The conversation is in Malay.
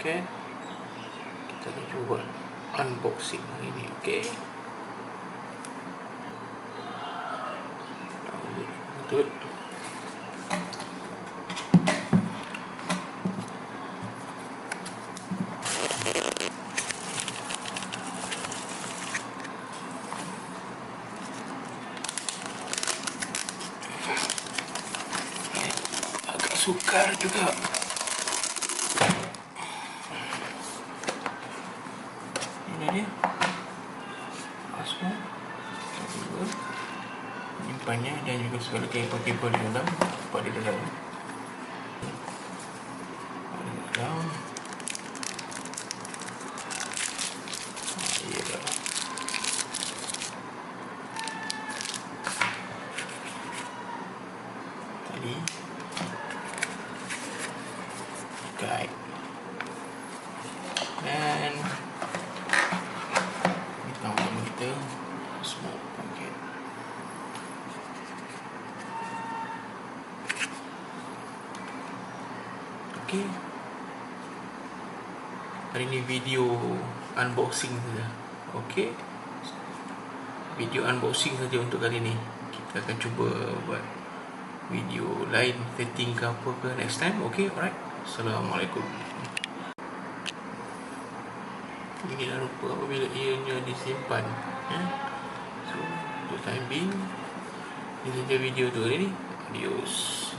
paket. Kita akan cuba unboxing hari ni. Okay, betul. Agak sukar juga. Ini dia asma, nyimpannya dan juga segala kabel-kabel di dalam. Pada dalam tali guide dan utama kita smoke paket. Okay, hari ni video unboxing saja. Okay, video unboxing saja untuk kali ni. Kita akan cuba buat video lain, setting ke apa ke next time. Okay, alright. Assalamualaikum. Ini dah lupa apabila ianya disimpan. So, untuk time being, ini saja video tu hari ni. Adios.